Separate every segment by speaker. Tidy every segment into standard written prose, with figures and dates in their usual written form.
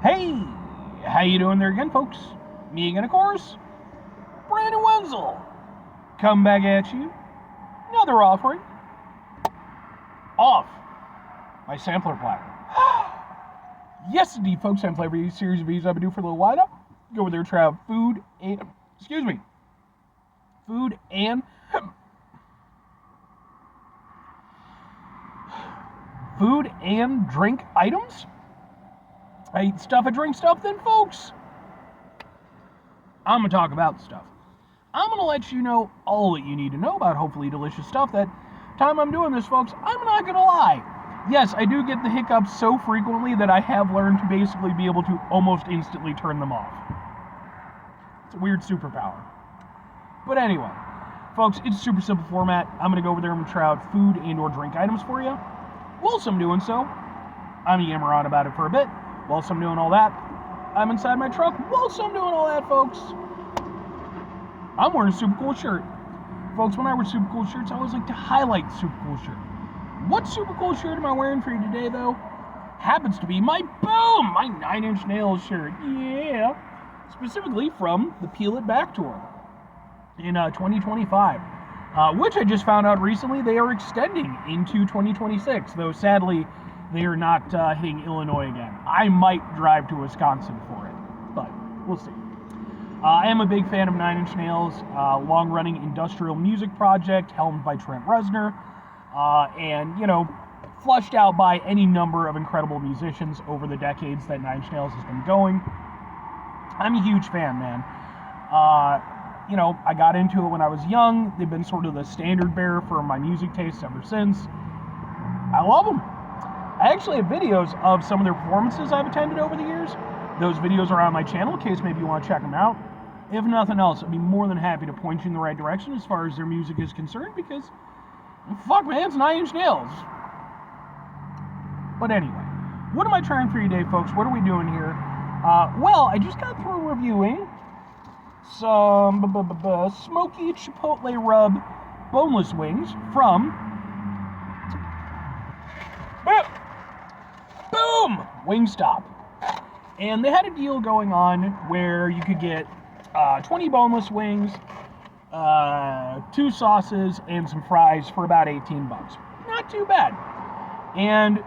Speaker 1: Hey, how you doing there again, folks? Me again, of course, Brandon Wenzel. Come back at you. Another offering. Off my sampler platter. Yes, indeed, folks. I'm flavoring a series of videos I've been doing for a little while now. Go over there, try out food and food and drink items. I eat stuff, I drink stuff, then, folks, I'm gonna talk about stuff. I'm gonna let you know all that you need to know about hopefully delicious stuff. That time I'm doing this, folks, I'm not gonna lie. Yes, I do get the hiccups so frequently that I have learned to basically be able to almost instantly turn them off. It's a weird superpower. But anyway, folks, it's a super simple format. I'm gonna go over there and try out food and or drink items for you. Whilst I'm doing so, I'm gonna yammer on about it for a bit. Whilst I'm doing all that, I'm inside my truck. Whilst I'm doing all that, folks, I'm wearing a super cool shirt. Folks, when I wear super cool shirts, I always like to highlight the super cool shirt. What super cool shirt am I wearing for you today, though? Happens to be my 9 Inch Nails shirt. Yeah. Specifically from the Peel It Back tour in 2025. Which I just found out recently they are extending into 2026, though sadly they are not hitting Illinois again. I might drive to Wisconsin for it, but we'll see. I am a big fan of 9 Inch Nails, long-running industrial music project helmed by Trent Reznor, and, flushed out by any number of incredible musicians over the decades that 9 Inch Nails has been going. I'm a huge fan, man. I got into it when I was young. They've been sort of the standard bearer for my music tastes ever since. I love them. I actually have videos of some of their performances I've attended over the years. Those videos are on my channel in case maybe you want to check them out. If nothing else, I'd be more than happy to point you in the right direction as far as their music is concerned because, fuck man, it's 9 Inch Nails. But anyway, what am I trying for you today, folks? What are we doing here? Well, I just got through reviewing some smoky chipotle rub boneless wings from Wingstop. And they had a deal going on where you could get 20 boneless wings, 2 sauces, and some fries for about $18. Not too bad. And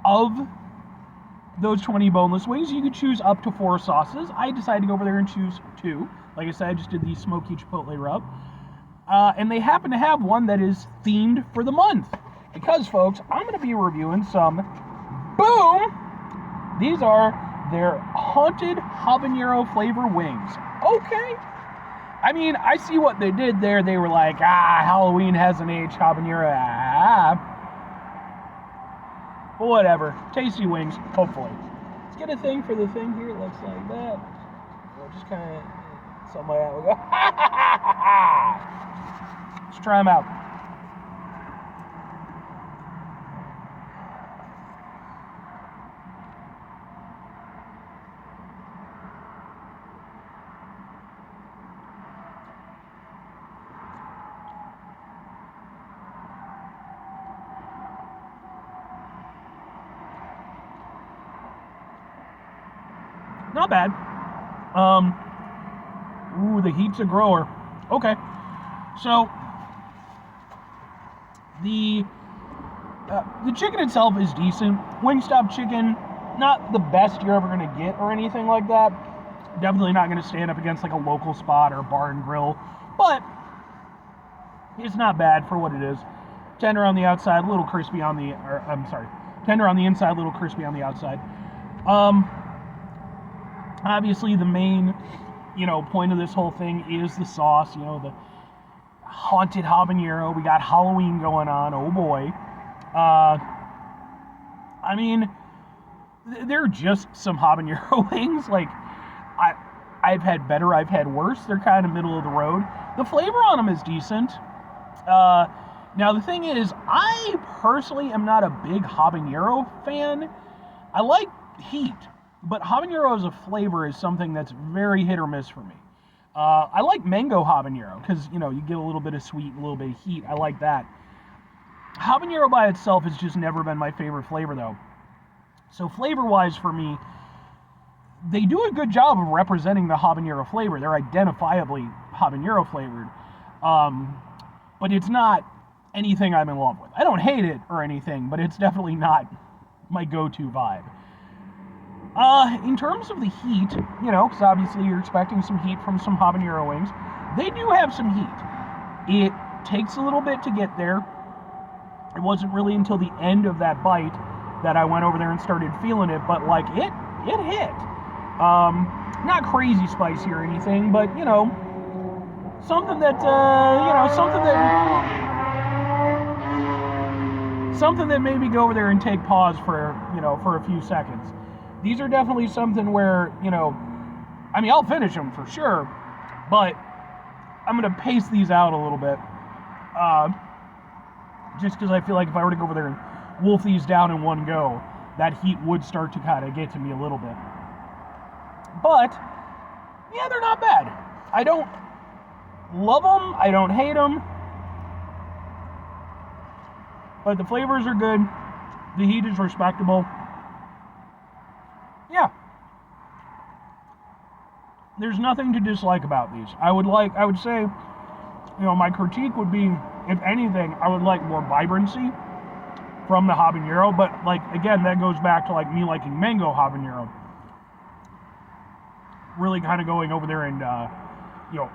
Speaker 1: of those 20 boneless wings, you could choose up to 4 sauces. I decided to go over there and choose 2. Like I said, I just did the smoky chipotle rub. And they happen to have one that is themed for the month. Because, folks, I'm going to be reviewing some these are their haunted habanero flavor wings. Okay. I mean, I see what they did there. They were like, Halloween has an aged habanero. But whatever. Tasty wings, hopefully. Let's get a thing for the thing here. It looks like that. We'll just kind of, something like that. We'll go, let's try them out. Not bad. The heat's a grower. Okay. So, the chicken itself is decent. Wingstop chicken, not the best you're ever going to get or anything like that. Definitely not going to stand up against like a local spot or bar and grill. But, it's not bad for what it is. Tender on the outside, a little crispy on the, tender on the inside, a little crispy on the outside. Obviously, the main, point of this whole thing is the sauce, the haunted habanero. We got Halloween going on, oh boy. I mean, they're just some habanero wings. Like, I've had better, I've had worse. They're kind of middle of the road. The flavor on them is decent. Now, the thing is, I personally am not a big habanero fan. I like heat. But habanero as a flavor is something that's very hit or miss for me. I like mango habanero because, you get a little bit of sweet, a little bit of heat. I like that. Habanero by itself has just never been my favorite flavor, though. So flavor-wise for me, they do a good job of representing the habanero flavor. They're identifiably habanero flavored, but it's not anything I'm in love with. I don't hate it or anything, but it's definitely not my go-to vibe. In terms of the heat, because obviously you're expecting some heat from some habanero wings, they do have some heat. It takes a little bit to get there. It wasn't really until the end of that bite that I went over there and started feeling it, but like it hit. Not crazy spicy or anything, but something that something that made me go over there and take pause for a few seconds. These are definitely something where I'll finish them for sure, but I'm gonna pace these out a little bit, just because I feel like if I were to go over there and wolf these down in one go, that heat would start to kind of get to me a little bit. But yeah, they're not bad. I don't love them. I don't hate them. But the flavors are good. The heat is respectable. Yeah. There's nothing to dislike about these. I would say, my critique would be, if anything, I would like more vibrancy from the habanero, but again, that goes back to me liking mango habanero. Really kind of going over there and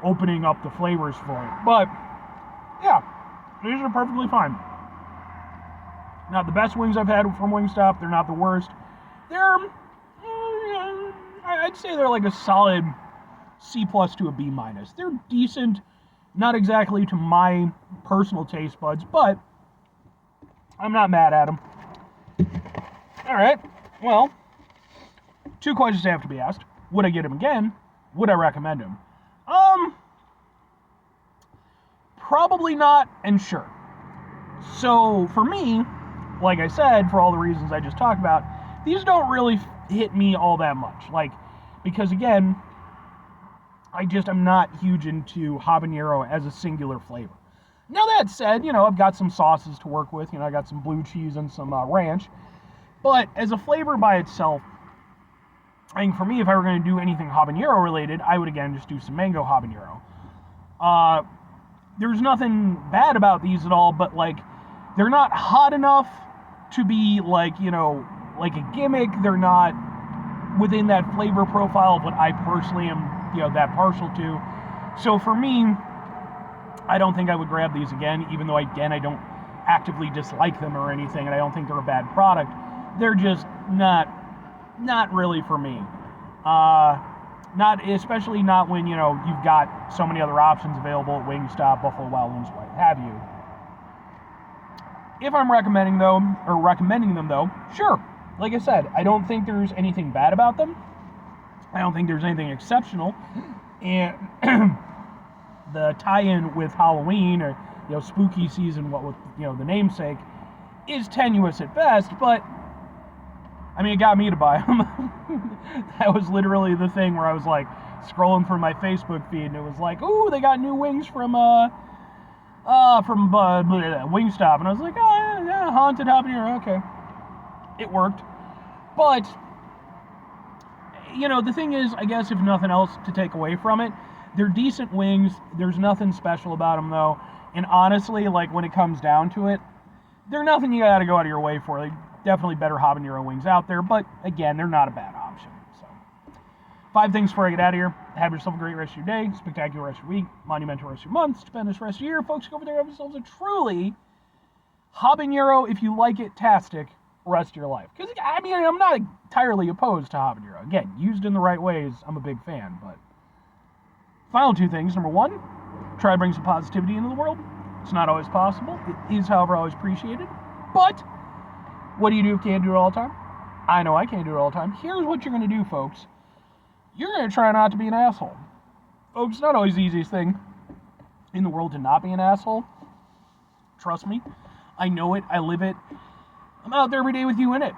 Speaker 1: opening up the flavors for it. But yeah, these are perfectly fine. Not the best wings I've had from Wingstop. They're not the worst. They're, I'd say they're like a solid C+ to a B-. They're decent, not exactly to my personal taste buds, but I'm not mad at them. All right, well, 2 questions have to be asked. Would I get them again? Would I recommend them? Probably not, and sure. So for me, like I said, for all the reasons I just talked about, these don't really hit me all that much. Because again, I'm not huge into habanero as a singular flavor. Now that said, I've got some sauces to work with. I got some blue cheese and some ranch. But as a flavor by itself, I think for me, if I were going to do anything habanero related, I would again just do some mango habanero. There's nothing bad about these at all, but they're not hot enough to be like a gimmick. They're not within that flavor profile of what I personally am, that partial to. So for me, I don't think I would grab these again, even though I don't actively dislike them or anything, and I don't think they're a bad product. They're just not really for me. Especially not when, you've got so many other options available at Wingstop, Buffalo Wild Wings, what have you. If I'm recommending them though, sure. Like I said, I don't think there's anything bad about them. I don't think there's anything exceptional. And the tie-in with Halloween or, spooky season, what with, the namesake, is tenuous at best, but it got me to buy them. That was literally the thing where I was scrolling through my Facebook feed and it was ooh, they got new wings from Wingstop, and I was like, oh yeah, haunted habanero, okay. It worked. But the thing is, I guess if nothing else to take away from it, they're decent wings. There's nothing special about them though. And honestly, when it comes down to it, they're nothing you gotta go out of your way for. Definitely better habanero wings out there, but again, they're not a bad option. So, 5 things before I get out of here. Have yourself a great rest of your day, spectacular rest of your week, monumental rest of your month, stupendous rest of your year. Folks, go over there, have yourselves a truly habanero, if you like it, tastic rest of your life. Because, I'm not entirely opposed to habanero. Again, used in the right ways, I'm a big fan, but final 2 things. Number 1, try to bring some positivity into the world. It's not always possible. It is, however, always appreciated. But what do you do if you can't do it all the time? I know I can't do it all the time. Here's what you're going to do, folks. You're going to try not to be an asshole. Folks, it's not always the easiest thing in the world to not be an asshole. Trust me. I know it. I live it. I'm out there every day with you in it.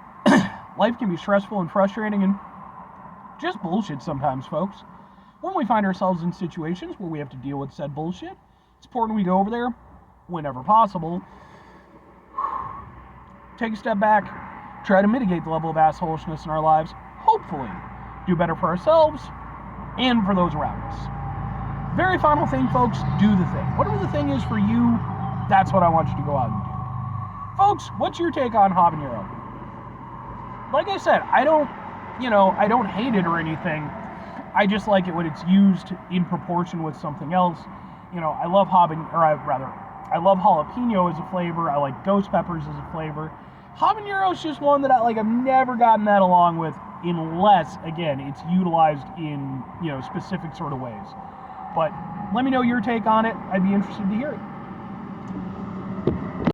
Speaker 1: Life can be stressful and frustrating and just bullshit sometimes, folks. When we find ourselves in situations where we have to deal with said bullshit, it's important we go over there, whenever possible, take a step back, try to mitigate the level of assholishness in our lives, hopefully, do better for ourselves and for those around us. Very final thing, folks, do the thing. Whatever the thing is for you, that's what I want you to go out and do. Folks, what's your take on habanero? Like I said, I don't hate it or anything. I just like it when it's used in proportion with something else. I love I love jalapeno as a flavor. I like ghost peppers as a flavor. Habanero is just one that I've never gotten that along with, unless, again, it's utilized in, specific sort of ways. But let me know your take on it. I'd be interested to hear it.